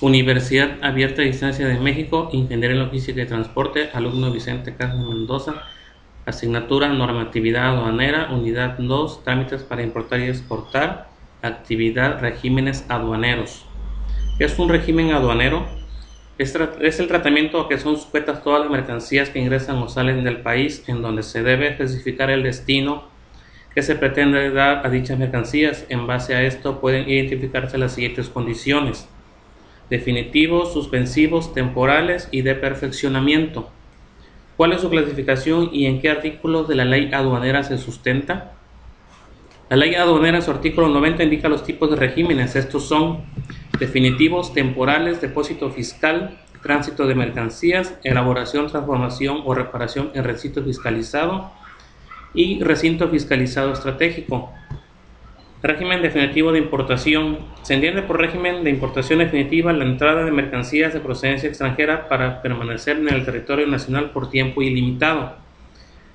Universidad Abierta a Distancia de México, Ingeniería Logística y Transporte, alumno Vicente Casas Mendoza, asignatura Normatividad Aduanera, Unidad 2, Trámites para importar y exportar, actividad Regímenes aduaneros. ¿Qué es un régimen aduanero? Es el tratamiento a que son sujetas todas las mercancías que ingresan o salen del país, en donde se debe especificar el destino que se pretende dar a dichas mercancías. En base a esto pueden identificarse las siguientes condiciones: definitivos, suspensivos, temporales y de perfeccionamiento. ¿Cuál es su clasificación y en qué artículos de la ley aduanera se sustenta? La ley aduanera en su artículo 90 indica los tipos de regímenes. Estos son definitivos, temporales, depósito fiscal, tránsito de mercancías, elaboración, transformación o reparación en recinto fiscalizado y recinto fiscalizado estratégico. Régimen definitivo de importación. Se entiende por régimen de importación definitiva la entrada de mercancías de procedencia extranjera para permanecer en el territorio nacional por tiempo ilimitado.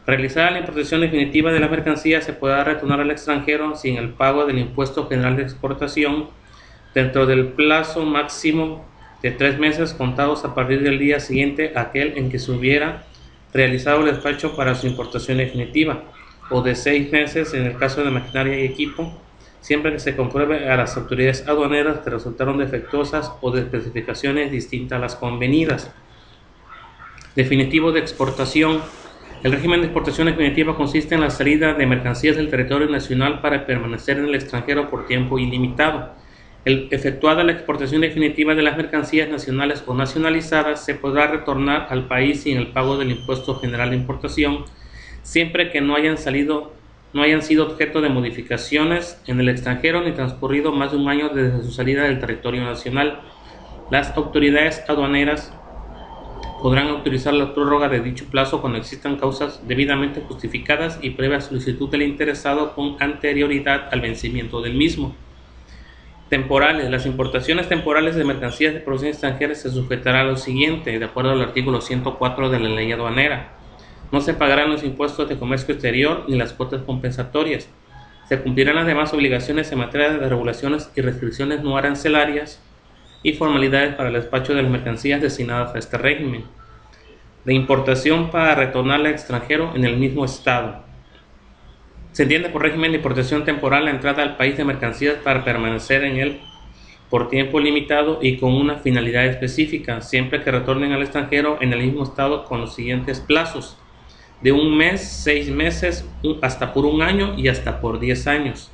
Realizada la importación definitiva de la mercancía, se podrá retornar al extranjero sin el pago del impuesto general de exportación dentro del plazo máximo de 3 meses contados a partir del día siguiente a aquel en que se hubiera realizado el despacho para su importación definitiva, o de 6 meses en el caso de maquinaria y equipo, siempre que se compruebe a las autoridades aduaneras que resultaron defectuosas o de especificaciones distintas a las convenidas. Definitivo de exportación. El régimen de exportación definitiva consiste en la salida de mercancías del territorio nacional para permanecer en el extranjero por tiempo ilimitado. Efectuada la exportación definitiva de las mercancías nacionales o nacionalizadas, se podrá retornar al país sin el pago del impuesto general de importación, siempre que no hayan sido objeto de modificaciones en el extranjero ni transcurrido más de un año desde su salida del territorio nacional. Las autoridades aduaneras podrán autorizar la prórroga de dicho plazo cuando existan causas debidamente justificadas y previa solicitud del interesado con anterioridad al vencimiento del mismo. Temporales. Las importaciones temporales de mercancías de procedencia extranjera se sujetará a lo siguiente, de acuerdo al artículo 104 de la ley aduanera. No se pagarán los impuestos de comercio exterior ni las cuotas compensatorias. Se cumplirán las demás obligaciones en materia de regulaciones y restricciones no arancelarias y formalidades para el despacho de las mercancías destinadas a este régimen. De importación para retornarla al extranjero en el mismo estado. Se entiende por régimen de importación temporal la entrada al país de mercancías para permanecer en él por tiempo limitado y con una finalidad específica, siempre que retornen al extranjero en el mismo estado con los siguientes plazos: de 1 mes, 6 meses, hasta por 1 año y hasta por 10 años.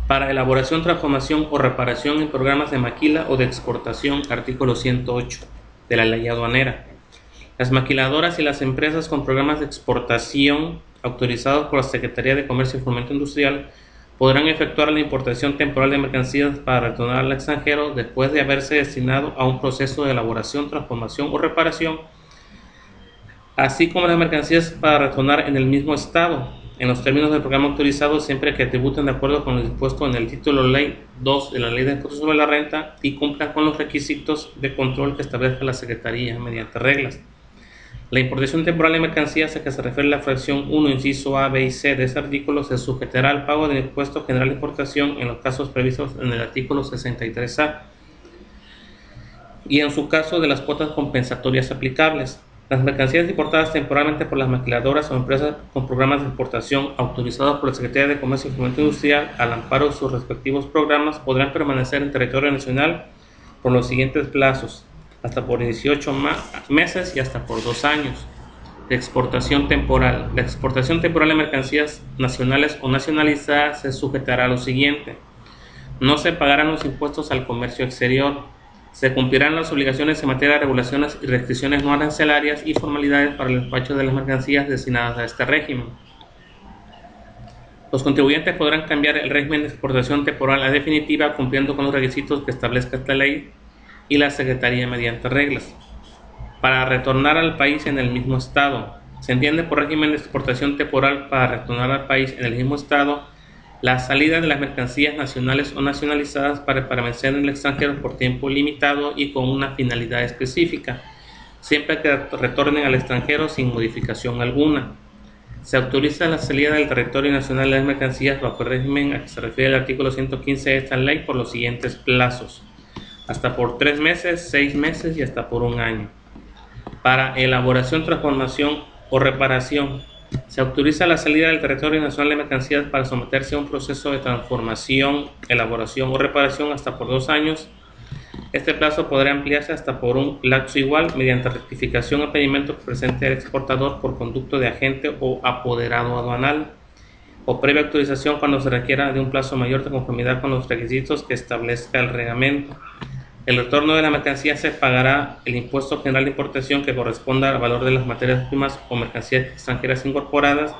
Para elaboración, transformación o reparación en programas de maquila o de exportación, artículo 108 de la ley aduanera. Las maquiladoras y las empresas con programas de exportación autorizados por la Secretaría de Comercio y Fomento Industrial podrán efectuar la importación temporal de mercancías para retornar al extranjero después de haberse destinado a un proceso de elaboración, transformación o reparación, así como las mercancías para retornar en el mismo estado, en los términos del programa autorizado, siempre que tributen de acuerdo con lo dispuesto en el título Ley 2 de la Ley de Impuestos sobre la Renta y cumplan con los requisitos de control que establezca la Secretaría mediante reglas. La importación temporal de mercancías a que se refiere la fracción 1, inciso A, B y C de este artículo se sujetará al pago del impuesto general de importación en los casos previstos en el artículo 63A y en su caso de las cuotas compensatorias aplicables. Las mercancías importadas temporalmente por las maquiladoras o empresas con programas de exportación autorizados por la Secretaría de Comercio y Fomento Industrial al amparo de sus respectivos programas podrán permanecer en territorio nacional por los siguientes plazos: hasta por 18 meses y hasta por 2 años. De exportación temporal. La exportación temporal de mercancías nacionales o nacionalizadas se sujetará a lo siguiente: no se pagarán los impuestos al comercio exterior. Se cumplirán las obligaciones en materia de regulaciones y restricciones no arancelarias y formalidades para el despacho de las mercancías destinadas a este régimen. Los contribuyentes podrán cambiar el régimen de exportación temporal a definitiva cumpliendo con los requisitos que establezca esta ley y la Secretaría mediante reglas. Para retornar al país en el mismo estado. Se entiende por régimen de exportación temporal para retornar al país en el mismo estado la salida de las mercancías nacionales o nacionalizadas para permanecer en el extranjero por tiempo limitado y con una finalidad específica, siempre que retornen al extranjero sin modificación alguna. Se autoriza la salida del territorio nacional de las mercancías bajo el régimen a que se refiere el artículo 115 de esta ley por los siguientes plazos: hasta por 3 meses, 6 meses y hasta por 1 año. Para elaboración, transformación o reparación, se autoriza la salida del territorio nacional de mercancías para someterse a un proceso de transformación, elaboración o reparación hasta por 2 años. Este plazo podrá ampliarse hasta por un lapso igual mediante rectificación o pedimento que presente el exportador por conducto de agente o apoderado aduanal, o previa autorización cuando se requiera de un plazo mayor de conformidad con los requisitos que establezca el reglamento. El retorno de la mercancía se pagará el impuesto general de importación que corresponda al valor de las materias primas o mercancías extranjeras incorporadas,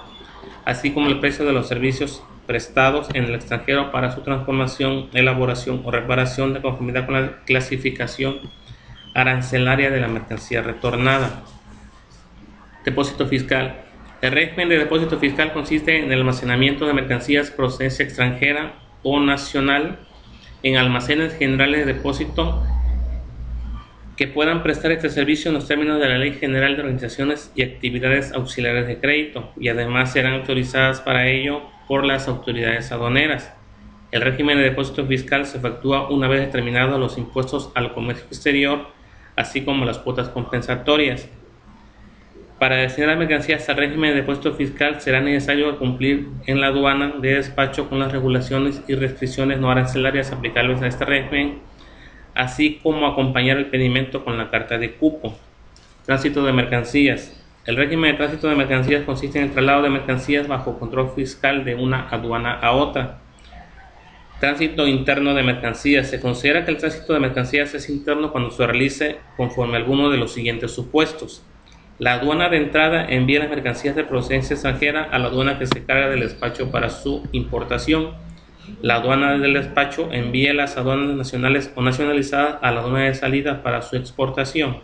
así como el precio de los servicios prestados en el extranjero para su transformación, elaboración o reparación de conformidad con la clasificación arancelaria de la mercancía retornada. Depósito fiscal. El régimen de depósito fiscal consiste en el almacenamiento de mercancías procedencia extranjera o nacional en almacenes generales de depósito que puedan prestar este servicio en los términos de la Ley General de Organizaciones y Actividades Auxiliares de Crédito, y además serán autorizadas para ello por las autoridades aduaneras. El régimen de depósito fiscal se efectúa una vez determinados los impuestos al comercio exterior, así como las cuotas compensatorias. Para destinar mercancías al régimen de depósito fiscal será necesario cumplir en la aduana de despacho con las regulaciones y restricciones no arancelarias aplicables a este régimen, así como acompañar el pedimento con la carta de cupo. Tránsito de mercancías. El régimen de tránsito de mercancías consiste en el traslado de mercancías bajo control fiscal de una aduana a otra. Tránsito interno de mercancías. Se considera que el tránsito de mercancías es interno cuando se realice conforme a alguno de los siguientes supuestos. La aduana de entrada envía las mercancías de procedencia extranjera a la aduana que se carga del despacho para su importación. La aduana del despacho envía las aduanas nacionales o nacionalizadas a la aduana de salida para su exportación.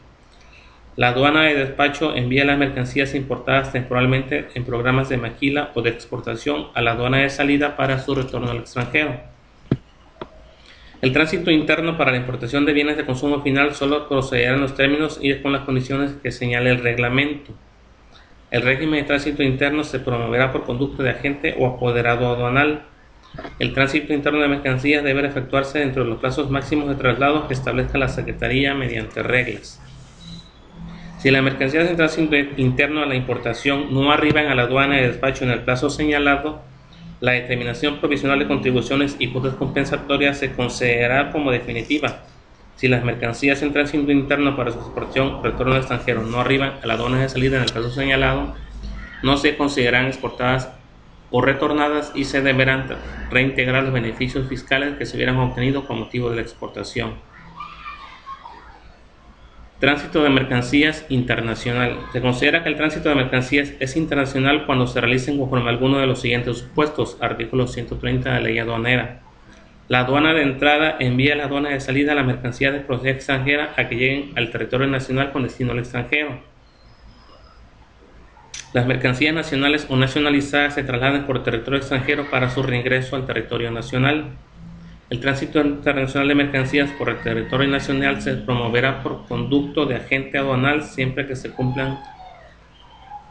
La aduana de despacho envía las mercancías importadas temporalmente en programas de maquila o de exportación a la aduana de salida para su retorno al extranjero. El tránsito interno para la importación de bienes de consumo final solo procederá en los términos y con las condiciones que señale el reglamento. El régimen de tránsito interno se promoverá por conducto de agente o apoderado aduanal. El tránsito interno de mercancías debe efectuarse dentro de los plazos máximos de traslado que establezca la Secretaría mediante reglas. Si las mercancías en tránsito interno a la importación no arriban a la aduana de despacho en el plazo señalado, la determinación provisional de contribuciones y cuotas compensatorias se considerará como definitiva. Si las mercancías en tránsito interno para su exportación o retorno al extranjero no arriban a la aduana de salida en el plazo señalado, no se considerarán exportadas o retornadas y se deberán reintegrar los beneficios fiscales que se hubieran obtenido con motivo de la exportación. Tránsito de mercancías internacional. Se considera que el tránsito de mercancías es internacional cuando se realicen conforme a alguno de los siguientes supuestos. Artículo 130 de la Ley Aduanera. La aduana de entrada envía a la aduana de salida las mercancías de procedencia extranjera a que lleguen al territorio nacional con destino al extranjero. Las mercancías nacionales o nacionalizadas se trasladan por el territorio extranjero para su reingreso al territorio nacional. El tránsito internacional de mercancías por el territorio nacional se promoverá por conducto de agente aduanal siempre que se cumplan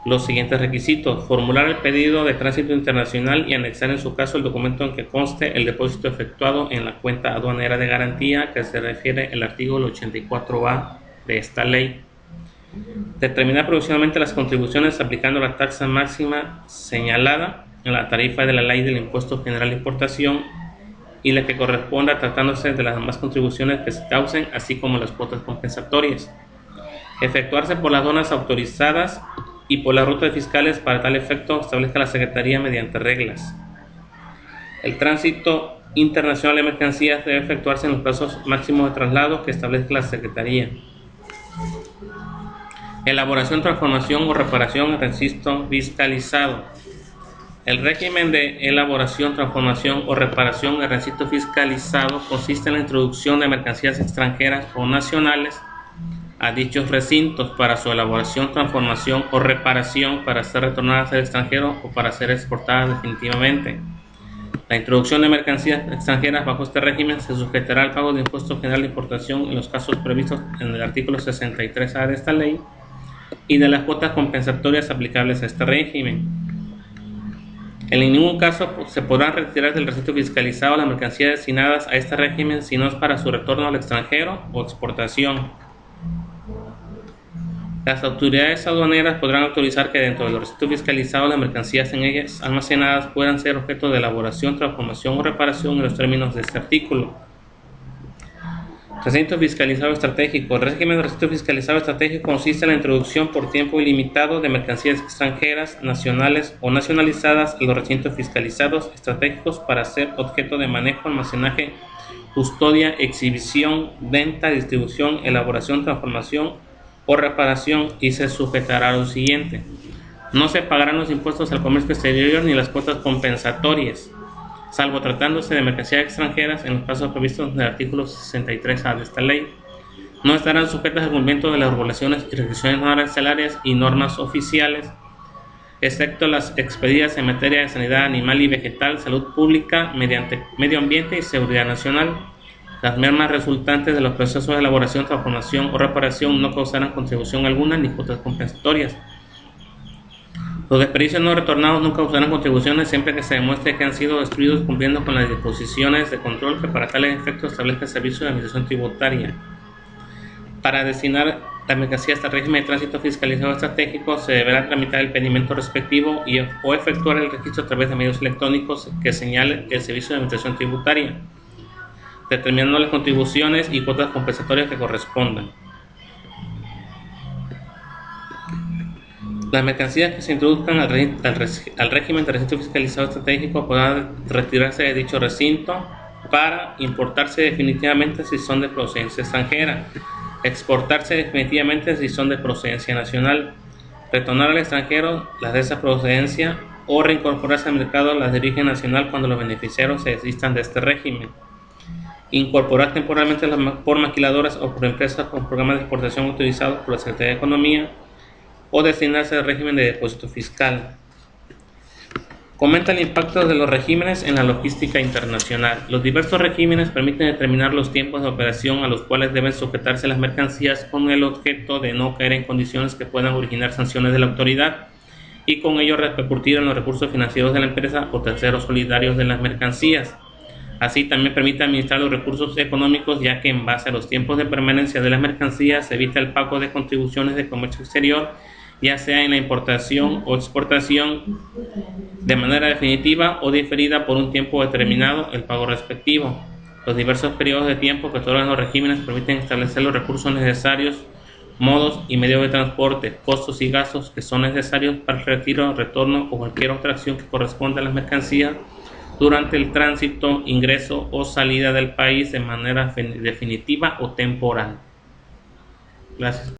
los siguientes requisitos: formular el pedido de tránsito internacional y anexar en su caso el documento en que conste el depósito efectuado en la cuenta aduanera de garantía que se refiere el artículo 84A de esta ley. Determinar provisionalmente las contribuciones aplicando la tasa máxima señalada en la tarifa de la Ley del Impuesto General de Importación y la que corresponda tratándose de las demás contribuciones que se causen, así como las cuotas compensatorias. Efectuarse por las aduanas autorizadas y por las rutas fiscales para tal efecto establezca la Secretaría mediante reglas. El tránsito internacional de mercancías debe efectuarse en los plazos máximos de traslado que establezca la Secretaría. Elaboración, transformación o reparación en registro fiscalizado. El régimen de elaboración, transformación o reparación en registro fiscalizado consiste en la introducción de mercancías extranjeras o nacionales a dichos recintos para su elaboración, transformación o reparación para ser retornadas al extranjero o para ser exportadas definitivamente. La introducción de mercancías extranjeras bajo este régimen se sujetará al pago de impuesto general de importación en los casos previstos en el artículo 63A de esta ley y de las cuotas compensatorias aplicables a este régimen. En ningún caso se podrán retirar del recinto fiscalizado las mercancías destinadas a este régimen si no es para su retorno al extranjero o exportación. Las autoridades aduaneras podrán autorizar que dentro del recinto fiscalizado las mercancías en ellas almacenadas puedan ser objeto de elaboración, transformación o reparación en los términos de este artículo. Recinto fiscalizado estratégico. El régimen de recinto fiscalizado estratégico consiste en la introducción por tiempo ilimitado de mercancías extranjeras, nacionales o nacionalizadas a los recintos fiscalizados estratégicos para ser objeto de manejo, almacenaje, custodia, exhibición, venta, distribución, elaboración, transformación o reparación, y se sujetará a lo siguiente: no se pagarán los impuestos al comercio exterior ni las cuotas compensatorias, salvo tratándose de mercancías extranjeras en los casos previstos en el artículo 63A de esta ley. No estarán sujetas al cumplimiento de las regulaciones y restricciones arancelarias y normas oficiales, excepto las expedidas en materia de sanidad animal y vegetal, salud pública, medio ambiente y seguridad nacional. Las mermas resultantes de los procesos de elaboración, transformación o reparación no causarán contribución alguna ni cuotas compensatorias. Los desperdicios no retornados no causarán contribuciones siempre que se demuestre que han sido destruidos cumpliendo con las disposiciones de control que para tales efectos establezca el Servicio de Administración Tributaria. Para destinar la mercancía a este régimen de tránsito fiscalizado estratégico se deberá tramitar el pedimento respectivo o efectuar el registro a través de medios electrónicos que señale el Servicio de Administración Tributaria, determinando las contribuciones y cuotas compensatorias que correspondan. Las mercancías que se introduzcan al régimen de recinto fiscalizado estratégico podrán retirarse de dicho recinto para importarse definitivamente si son de procedencia extranjera, exportarse definitivamente si son de procedencia nacional, retornar al extranjero las de esa procedencia o reincorporarse al mercado las de origen nacional cuando los beneficiarios se desistan de este régimen, incorporar temporalmente por maquiladoras o por empresas con programas de exportación autorizados por la Secretaría de Economía, o destinarse al régimen de depósito fiscal. Comenta el impacto de los regímenes en la logística internacional. Los diversos regímenes permiten determinar los tiempos de operación a los cuales deben sujetarse las mercancías con el objeto de no caer en condiciones que puedan originar sanciones de la autoridad y con ello repercutir en los recursos financieros de la empresa o terceros solidarios de las mercancías. Así también permite administrar los recursos económicos, ya que en base a los tiempos de permanencia de las mercancías se evita el pago de contribuciones de comercio exterior, ya sea en la importación o exportación, de manera definitiva o diferida por un tiempo determinado el pago respectivo. Los diversos periodos de tiempo que otorgan los regímenes permiten establecer los recursos necesarios, modos y medios de transporte, costos y gastos que son necesarios para el retiro, retorno o cualquier otra acción que corresponda a las mercancías durante el tránsito, ingreso o salida del país de manera definitiva o temporal. Gracias.